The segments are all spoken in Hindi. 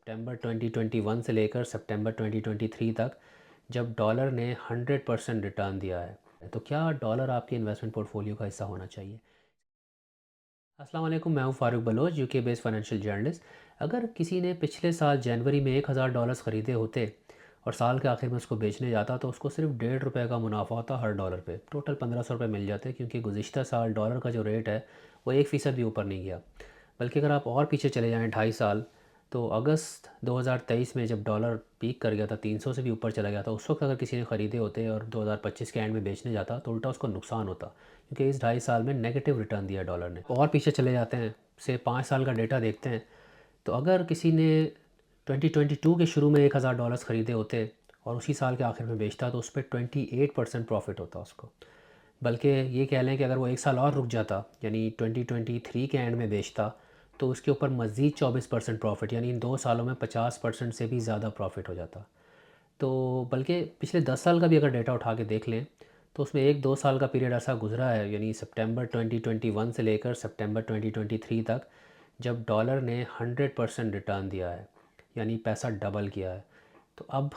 सितंबर 2021 से लेकर सितंबर 2023 तक जब डॉलर ने 100% रिटर्न दिया है, तो क्या डॉलर आपके इन्वेस्टमेंट पोर्टफोलियो का हिस्सा होना चाहिए? अस्सलाम वालेकुम, मैं हूं Farooq Baloch, UK based financial journalist. अगर किसी ने पिछले साल जनवरी में $1000 ख़रीदे होते और साल के आखिर में उसको बेचने जाता तो उसको सिर्फ ₹1.5 का मुनाफा होता हर डॉलर पे। टोटल ₹1500 मिल जाते, क्योंकि गुज़िश्ता साल डॉलर का जो रेट है वो 1% भी ऊपर नहीं गया। बल्कि अगर आप और पीछे चले जाएँ 2.5 साल, तो अगस्त 2023 में जब डॉलर पीक कर गया था, 300 से भी ऊपर चला गया था, उस वक्त अगर किसी ने ख़रीदे होते और 2025 के एंड में बेचने जाता तो उल्टा उसको नुकसान होता, क्योंकि इस 2.5 साल में नेगेटिव रिटर्न दिया डॉलर ने। और पीछे चले जाते हैं, से 5 साल का डेटा देखते हैं, तो अगर किसी ने 2022 के शुरू में $1000 ख़रीदे होते और उसी साल के आखिर में बेचता तो उस पर 28% प्रॉफिट होता उसको। बल्कि ये कह लें कि अगर वो एक साल और रुक जाता, यानी 2023 के एंड में बेचता, तो उसके ऊपर मज़ीद 24% प्रॉफिट, यानी इन 2 सालों में 50% से भी ज़्यादा प्रॉफिट हो जाता। तो बल्कि पिछले 10 साल का भी अगर डेटा उठा के देख लें, तो उसमें 1-2 साल का पीरियड ऐसा गुजरा है, यानी सितंबर 2021 से लेकर सितंबर 2023 तक, जब डॉलर ने 100% रिटर्न दिया है, यानी पैसा डबल किया है। तो अब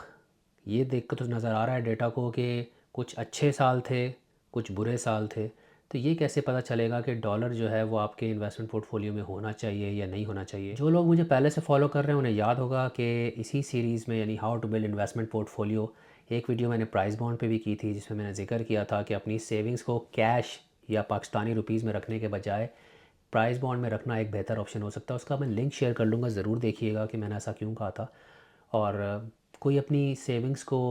ये देख कर तो नज़र आ रहा है डेटा को कि कुछ अच्छे साल थे, कुछ बुरे साल थे। तो ये कैसे पता चलेगा कि डॉलर जो है वो आपके इन्वेस्टमेंट पोर्टफोलियो में होना चाहिए या नहीं होना चाहिए? जो लोग मुझे पहले से फॉलो कर रहे हैं उन्हें याद होगा कि इसी सीरीज़ में, यानी how to build investment portfolio, एक वीडियो मैंने प्राइस बॉन्ड पे भी की थी, जिसमें मैंने जिक्र किया था कि अपनी सेविंग्स को कैश या पाकिस्तानी रुपीज़ में रखने के बजाय प्राइस बॉन्ड में रखना एक बेहतर ऑप्शन हो सकता है। उसका मैं लिंक शेयर कर लूँगा, ज़रूर देखिएगा कि मैंने ऐसा क्यों कहा था। और कोई अपनी सेविंग्स को,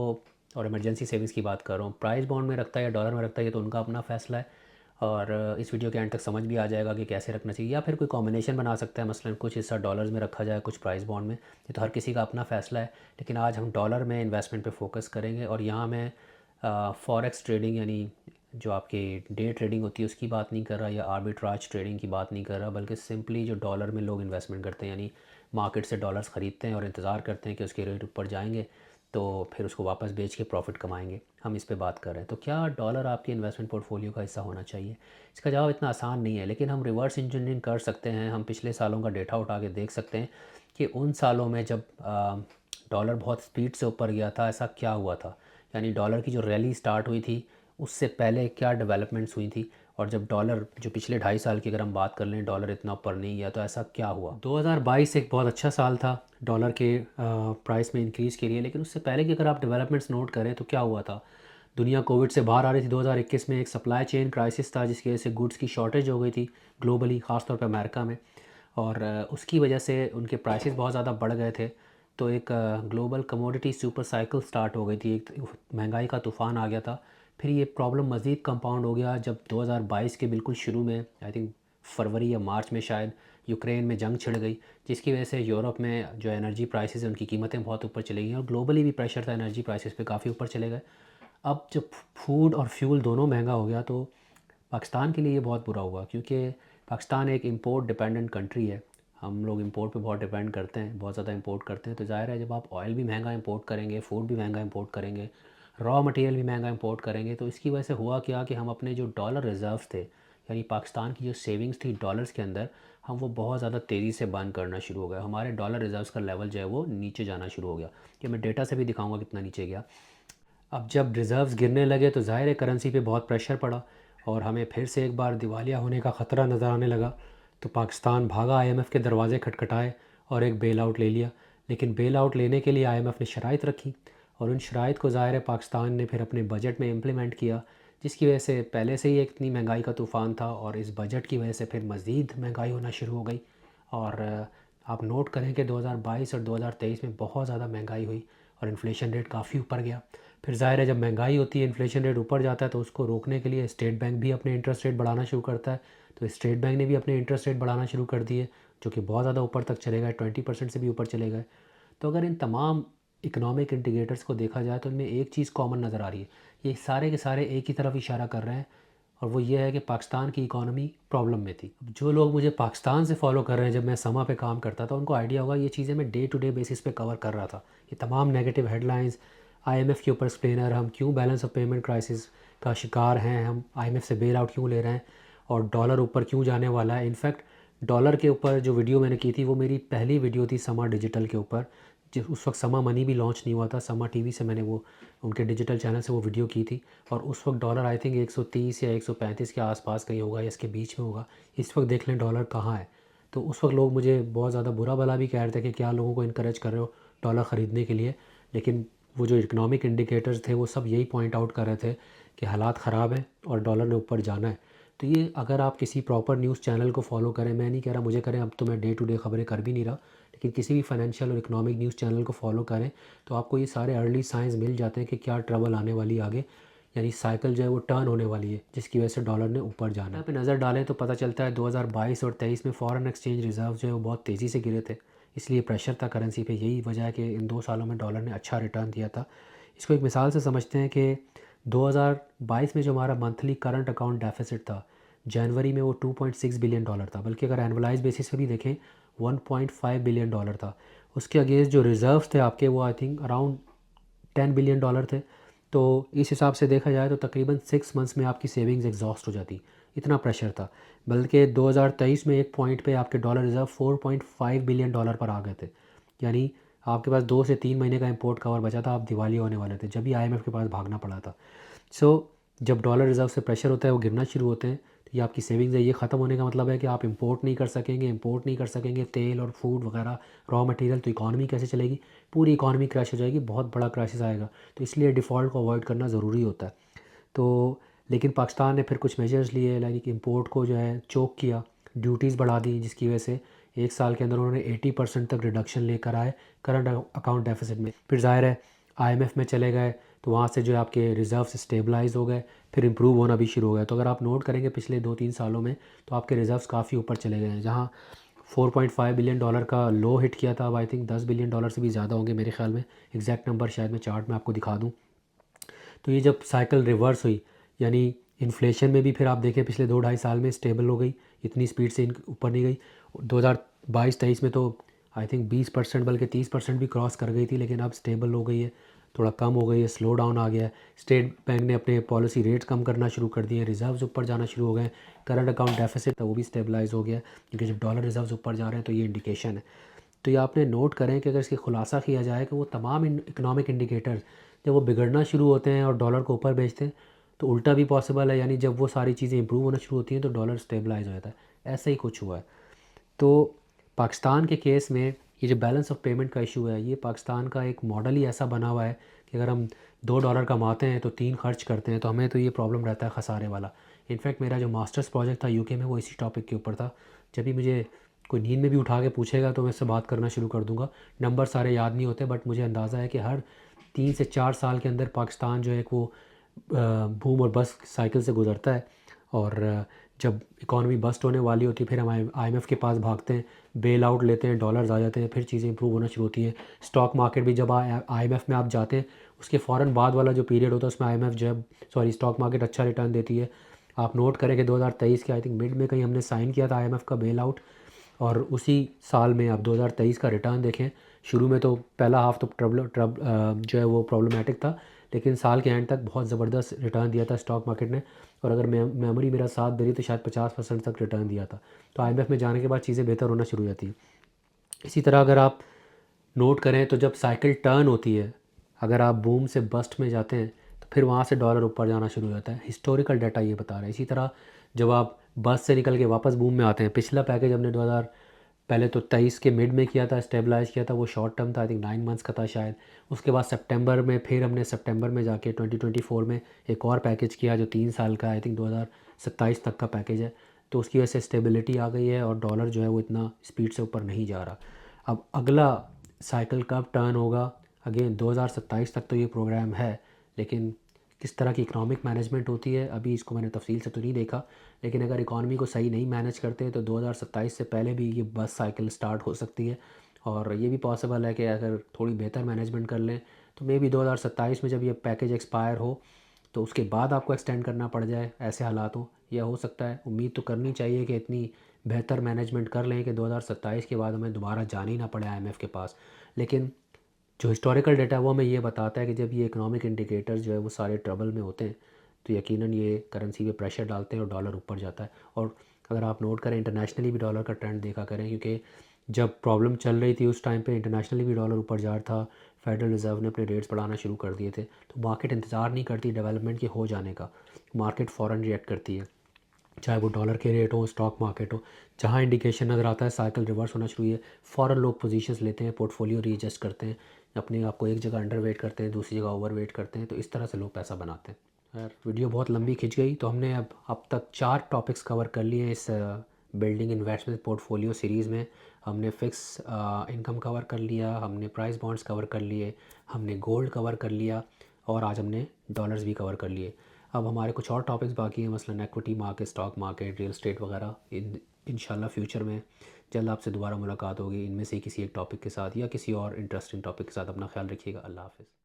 और इमरजेंसी सेविंग्स की बात कर रहा हूँ, प्राइस बॉन्ड में रखता है या डॉलर में रखता है, ये तो उनका अपना फ़ैसला है। और इस वीडियो के एंड तक समझ भी आ जाएगा कि कैसे रखना चाहिए, या फिर कोई कॉम्बिनेशन बना सकता है, मसलन कुछ हिस्सा डॉलर्स में रखा जाए, कुछ प्राइस बॉन्ड में। ये तो हर किसी का अपना फ़ैसला है। लेकिन आज हम डॉलर में इन्वेस्टमेंट पे फोकस करेंगे, और यहाँ मैं फॉरेक्स ट्रेडिंग, यानी जो आपकी डे ट्रेडिंग होती है उसकी बात नहीं कर रहा, या आर्बिट्राज ट्रेडिंग की बात नहीं कर रहा, बल्कि सिंपली जो डॉलर में लोग इन्वेस्टमेंट करते हैं, यानी मार्केट से डॉलर्स ख़रीदते हैं और इंतज़ार करते हैं कि उसके रेट ऊपर जाएंगे तो फिर उसको वापस बेच के प्रॉफिट कमाएंगे। हम इस पे बात कर रहे हैं। तो क्या डॉलर आपके इन्वेस्टमेंट पोर्टफोलियो का हिस्सा होना चाहिए? इसका जवाब इतना आसान नहीं है, लेकिन हम रिवर्स इंजीनियरिंग कर सकते हैं। हम पिछले सालों का डेटा उठा के देख सकते हैं कि उन सालों में जब डॉलर बहुत स्पीड से ऊपर गया था, ऐसा क्या हुआ था, यानी डॉलर की जो रैली स्टार्ट हुई थी उससे पहले क्या डेवलपमेंट्स हुई थी। और जब डॉलर, जो पिछले 2.5 साल की अगर हम बात कर लें, डॉलर इतना ऊपर नहीं गया, तो ऐसा क्या हुआ? 2022 एक बहुत अच्छा साल था डॉलर के प्राइस में इंक्रीज़ के लिए, लेकिन उससे पहले की अगर आप डेवलपमेंट्स नोट करें तो क्या हुआ था? दुनिया कोविड से बाहर आ रही थी। 2021 में एक सप्लाई चेन क्राइसिस था, जिसकी वजह से गुड्स की शॉर्टेज हो गई थी ग्लोबली, ख़ासतौर पर अमेरिका में। और उसकी वजह से उनके प्राइसेस बहुत ज़्यादा बढ़ गए थे। तो एक global commodity super cycle start हो गई थी, एक महंगाई का तूफ़ान आ गया था। फिर ये प्रॉब्लम मज़ीद कंपाउंड हो गया जब 2022 के बिल्कुल शुरू में, आई थिंक फरवरी या मार्च में शायद, यूक्रेन में जंग छिड़ गई, जिसकी वजह से यूरोप में जो एनर्जी प्राइसेस हैं उनकी कीमतें बहुत ऊपर चली गई, और ग्लोबली भी प्रेशर था एनर्जी प्राइसेस पे, काफ़ी ऊपर चले गए। अब जब फूड और फ्यूल दोनों महंगा हो गया, तो पाकिस्तान के लिए ये बहुत बुरा हुआ, क्योंकि पाकिस्तान एक इंपोर्ट डिपेंडेंट कंट्री है। हम लोग इंपोर्ट पे बहुत डिपेंड करते हैं, बहुत ज़्यादा इंपोर्ट करते हैं। तो ज़ाहिर है जब आप ऑयल भी महंगा इंपोर्ट करेंगे, फूड भी महंगा इंपोर्ट करेंगे, रॉ मटेरियल भी महंगा इंपोर्ट करेंगे, तो इसकी वजह से हुआ क्या कि हम अपने जो डॉलर रिज़र्व्स थे, यानी पाकिस्तान की जो सेविंग्स थी डॉलर्स के अंदर, हम वो बहुत ज़्यादा तेज़ी से बर्न करना शुरू हो गया। हमारे डॉलर रिज़र्व्स का लेवल जो है वो नीचे जाना शुरू हो गया। ये मैं डेटा से भी दिखाऊंगा कितना नीचे गया। अब जब रिज़र्व्स गिरने लगे तो ज़ाहिर है करेंसी पे बहुत प्रेशर पड़ा, और हमें फिर से एक बार दिवालिया होने का ख़तरा नज़र आने लगा। तो पाकिस्तान भागा, आईएमएफ के दरवाज़े खटखटाए और एक बेल आउट ले लिया। लेकिन बेल आउट लेने के लिए आईएमएफ ने शराइत रखी, और उन शराइत को ज़ाहिर है पाकिस्तान ने फिर अपने बजट में इम्प्लीमेंट किया, जिसकी वजह से पहले से ही एक इतनी महंगाई का तूफ़ान था, और इस बजट की वजह से फिर मज़ीद महंगाई होना शुरू हो गई। और आप नोट करें कि 2022 और 2023 में बहुत ज़्यादा महंगाई हुई, और इन्फ्लेशन रेट काफ़ी ऊपर गया। फिर ज़ाहिर है जब महंगाई होती है, इन्फ्लेशन रेट ऊपर जाता है, तो उसको रोकने के लिए स्टेट बैंक भी अपने इंटरेस्ट रेट बढ़ाना शुरू करता है। तो स्टेट बैंक ने भी अपने इंटरेस्ट रेट बढ़ाना शुरू कर दिए, जो कि बहुत ज़्यादा ऊपर तक चले गए, 20% से भी ऊपर चले गए। तो अगर इन तमाम इकोनॉमिक इंडिकेटर्स को देखा जाए तो इनमें एक चीज़ कॉमन नज़र आ रही है, ये सारे के सारे एक ही तरफ इशारा कर रहे हैं, और वो ये है कि पाकिस्तान की इकॉनमी प्रॉब्लम में थी। अब जो लोग मुझे पाकिस्तान से फॉलो कर रहे हैं, जब मैं समा पे काम करता था, उनको आइडिया होगा ये चीज़ें मैं डे टू डे बेसिस पे कवर कर रहा था। ये तमाम नेगेटिव हेडलाइंस, आईएमएफ के ऊपर एक्सप्लेनर, हम क्यों बैलेंस ऑफ पेमेंट क्राइसिस का शिकार हैं, हम आईएमएफ से बेल आउट क्यों ले रहे हैं, और डॉलर ऊपर क्यों जाने वाला है। इनफैक्ट डॉलर के ऊपर जो वीडियो मैंने की थी वो मेरी पहली वीडियो थी समा डिजिटल के ऊपर। जिस उस वक्त समा मनी भी लॉन्च नहीं हुआ था, समा टीवी से मैंने वो उनके डिजिटल चैनल से वो वीडियो की थी। और उस वक्त डॉलर आई थिंक 130 या 135 के आसपास कहीं होगा या इसके बीच में होगा। इस वक्त देख लें डॉलर कहाँ है। तो उस वक्त लोग मुझे बहुत ज़्यादा बुरा भला भी कह रहे थे कि क्या लोगों को इनकरेज कर रहे हो डॉलर ख़रीदने के लिए। लेकिन वो जो इकोनॉमिक इंडिकेटर्स थे वो सब यही पॉइंट आउट कर रहे थे कि हालात ख़राब हैं और डॉलर ने ऊपर जाना है। तो ये अगर आप किसी प्रॉपर न्यूज़ चैनल को फॉलो करें, मैं नहीं कह रहा मुझे करें, अब तो मैं डे टू डे ख़बरें कर भी नहीं रहा, लेकिन किसी भी फाइनेंशियल और इकोनॉमिक न्यूज़ चैनल को फॉलो करें तो आपको ये सारे अर्ली साइंस मिल जाते हैं कि क्या ट्रबल आने वाली है आगे। यानी साइकिल जो है वो टर्न होने वाली है जिसकी वजह से डॉलर ने ऊपर जाना है। यहाँ पे नज़र डालें तो पता चलता है 2022 और 23 में फ़ॉरेन एक्सचेंज रिज़र्व जो है वो बहुत तेज़ी से गिरे थे, इसलिए प्रेशर था करेंसी पे। यही वजह है कि इन 2 सालों में डॉलर ने अच्छा रिटर्न दिया था। इसको एक मिसाल से समझते हैं कि 2022 में जो हमारा मंथली करंट अकाउंट डेफिसिट था, जनवरी में वो 2.6 बिलियन डॉलर था, बल्कि अगर एनुअलाइज बेसिस पे भी देखें 1.5 बिलियन डॉलर था। उसके अगेंस्ट जो रिज़र्व्स थे आपके वो I think around 10 billion dollar थे। तो इस हिसाब से देखा जाए तो तकरीबन 6 मंथ्स में आपकी सेविंग्स एग्जॉस्ट हो जाती, इतना प्रेशर था। बल्कि 2023 में एक पॉइंट पे आपके डॉलर रिज़र्व 4.5 बिलियन डॉलर पर आ गए थे। यानी आपके पास 2 से 3 महीने का इंपोर्ट कवर बचा था, आप दिवाली होने वाले थे, जब भी आईएमएफ के पास भागना पड़ा था। जब डॉलर रिज़र्व से प्रेशर होता है वो गिरना शुरू होते हैं, तो ये आपकी सेविंग्स है, ये ख़त्म होने का मतलब है कि आप इंपोर्ट नहीं कर सकेंगे तेल और फूड वगैरह, रॉ मटेरियल। तो इकॉनमी कैसे चलेगी? पूरी इकॉनमी क्रैश हो जाएगी, बहुत बड़ा क्राइसिस आएगा। तो इसलिए डिफ़ॉल्ट को अवॉइड करना ज़रूरी होता है। तो लेकिन पाकिस्तान ने फिर कुछ मेजर्स लिए, लाइक इंपोर्ट को जो है चोक किया, ड्यूटीज़ बढ़ा दी, जिसकी वजह से 1 साल के अंदर उन्होंने 80% तक रिडक्शन लेकर आए करंट अकाउंट डेफिसिट में। फिर ज़ाहिर है आईएमएफ में चले गए, तो वहाँ से जो है आपके रिज़र्व स्टेबलाइज हो गए, फिर इम्प्रूव होना भी शुरू हो गया। तो अगर आप नोट करेंगे पिछले 2-3 सालों में तो आपके रिज़र्व्स काफ़ी ऊपर चले गए हैं। जहाँ 4.5 बिलियन डॉलर का लो हिट किया था, अब आई थिंक 10 बिलियन डॉलर से भी ज़्यादा होंगे मेरे ख्याल में। एग्जैक्ट नंबर शायद मैं चार्ट में आपको दिखा दूँ। तो ये जब साइकिल रिवर्स हुई, यानी इन्फ्लेशन में भी फिर आप देखें पिछले 2-2.5 साल में स्टेबल हो गई, इतनी स्पीड से ऊपर नहीं गई। 2022-23 में तो आई थिंक 20% बल्कि 30% भी क्रॉस कर गई थी, लेकिन अब स्टेबल हो गई है, थोड़ा कम हो गई है, स्लो डाउन आ गया है। स्टेट बैंक ने अपने पॉलिसी रेट्स कम करना शुरू कर दिए, रिजर्व्स ऊपर जाना शुरू हो गए, करंट अकाउंट डेफिसिट था वो भी स्टेबलाइज हो गया, क्योंकि जब डॉलर रिजर्व्स ऊपर जा रहे हैं तो ये इंडिकेशन है। तो ये आपने नोट करें कि अगर इसकी खुलासा किया जाए कि वो तमाम इकनॉमिक इंडिकेटर्स जब वो बिगड़ना शुरू होते हैं और डॉलर को ऊपर बेचते हैं, तो उल्टा भी पॉसिबल है, यानी जब वो सारी चीज़ें इंप्रूव होना शुरू होती हैं तो डॉलर स्टेबलाइज हो जाता है। ऐसा ही कुछ हुआ है। तो पाकिस्तान के केस में ये जो बैलेंस ऑफ पेमेंट का इशू है, ये पाकिस्तान का एक मॉडल ही ऐसा बना हुआ है कि अगर हम $2 कमाते हैं तो 3 खर्च करते हैं, तो हमें तो ये प्रॉब्लम रहता है खसारे वाला। इनफैक्ट मेरा जो मास्टर्स प्रोजेक्ट था यूके में वो इसी टॉपिक के ऊपर था। जब भी मुझे कोई नींद में भी उठा के पूछेगा तो मैं इससे बात करना शुरू कर दूंगा। नंबर सारे याद नहीं होते, बट मुझे अंदाज़ा है कि हर 3 से 4 साल के अंदर पाकिस्तान जो है वो बूम और बस्ट साइकिल से गुजरता है। और जब इकॉनमी बस्ट होने वाली होती है फिर हम आईएमएफ के पास भागते हैं, बेल आउट लेते हैं, डॉलर्स आ जाते हैं, फिर चीज़ें इंप्रूव होना शुरू होती हैं। स्टॉक मार्केट भी जब आईएमएफ में आप जाते हैं उसके फ़ौरन बाद वाला जो पीरियड होता है उसमें आईएमएफ जो है स्टॉक मार्केट अच्छा रिटर्न देती है। आप नोट करें कि 2023 के आई थिंक मिड में कहीं हमने साइन किया था आईएमएफ का बेल आउट, और उसी साल में आप 2023 का रिटर्न देखें। शुरू में तो पहला हाफ तो जो है वो प्रॉब्लमेटिक था, लेकिन साल के एंड तक बहुत ज़बरदस्त रिटर्न दिया था स्टॉक मार्केट ने। और अगर मेमोरी मेरा साथ दे रही तो शायद 50% तक रिटर्न दिया था। तो आईएमएफ में जाने के बाद चीज़ें बेहतर होना शुरू हो जाती हैं। इसी तरह अगर आप नोट करें तो जब साइकिल टर्न होती है, अगर आप बूम से बस्ट में जाते हैं तो फिर वहाँ से डॉलर ऊपर जाना शुरू हो जाता है। हिस्टोरिकल डाटा ये बता रहा है। इसी तरह जब आप बस्ट से निकल के वापस बूम में आते हैं, पिछला पैकेज हमने 2000 पहले तो 23 के मिड में किया था, स्टेबलाइज किया था, वो शॉर्ट टर्म था, आई थिंक 9 मंथ्स का था शायद। उसके बाद सितंबर में फिर हमने सितंबर में जाके 2024 में एक और पैकेज किया जो 3 साल का, आई थिंक 2027 तक का पैकेज है। तो उसकी वजह से स्टेबिलिटी आ गई है और डॉलर जो है वो इतना स्पीड से ऊपर नहीं जा रहा। अब अगला साइकिल कब टर्न होगा, अगेन 2027 तक तो ये प्रोग्राम है, लेकिन किस तरह की इकोनॉमिक मैनेजमेंट होती है अभी इसको मैंने तफसील से तो नहीं देखा। लेकिन अगर इकॉनमी को सही नहीं मैनेज करते तो 2027 से पहले भी ये बस साइकिल स्टार्ट हो सकती है। और ये भी पॉसिबल है कि अगर थोड़ी बेहतर मैनेजमेंट कर लें तो मे बी 2027 में जब ये पैकेज एक्सपायर हो तो उसके बाद आपको एक्सटेंड करना पड़ जाए, ऐसे हालात हो, यह हो सकता है। उम्मीद तो करनी चाहिए कि इतनी बेहतर मैनेजमेंट कर लें कि 2027 के बाद हमें दोबारा जाना ही ना पड़े आईएमएफ के पास। लेकिन जो हिस्टोरिकल डाटा है वो हमें ये बताता है कि जब ये इकोनॉमिक इंडिकेटर्स जो है वो सारे ट्रबल में होते हैं तो यकीनन ये करेंसी पे प्रेशर डालते हैं और डॉलर ऊपर जाता है। और अगर आप नोट करें इंटरनेशनली भी डॉलर का ट्रेंड देखा करें, क्योंकि जब प्रॉब्लम चल रही थी उस टाइम पे इंटरनेशनली भी डॉलर ऊपर जा रहा था, फेडरल रिज़र्व ने अपने रेट्स बढ़ाना शुरू कर दिए थे, तो मार्केट इंतज़ार नहीं करती डेवलपमेंट के हो जाने का, मार्केट फ़ौरन रिएक्ट करती है, चाहे वो डॉलर के रेट हो, स्टॉक मार्केट हो। जहाँ इंडिकेशन नज़र आता है साइकिल रिवर्स होना शुरू है, फ़ौरन लोग पोजीशंस लेते हैं, पोर्टफोलियो रीएडजस्ट करते हैं, अपने आप को एक जगह अंडर वेट करते हैं, दूसरी जगह ओवर वेट करते हैं, तो इस तरह से लोग पैसा बनाते हैं। यार वीडियो बहुत लंबी खिंच गई, तो हमने अब तक 4 टॉपिक्स कवर कर लिए हैं इस बिल्डिंग इन्वेस्टमेंट पोर्टफोलियो सीरीज़ में। हमने फ़िक्स इनकम कवर कर लिया, हमने प्राइस बॉन्ड्स कवर कर लिए, हमने गोल्ड कवर कर लिया, और आज हमने डॉलर्स भी कवर कर लिए। अब हमारे कुछ और टॉपिक्स बाकी हैं, मसलन equity market, stock market, real estate वगैरह। इंशाल्लाह फ्यूचर में जल्द आपसे दोबारा मुलाकात होगी इनमें से किसी एक टॉपिक के साथ या किसी और इंटरेस्टिंग टॉपिक के साथ। अपना ख्याल रखिएगा। अल्लाह हाफ़िज़।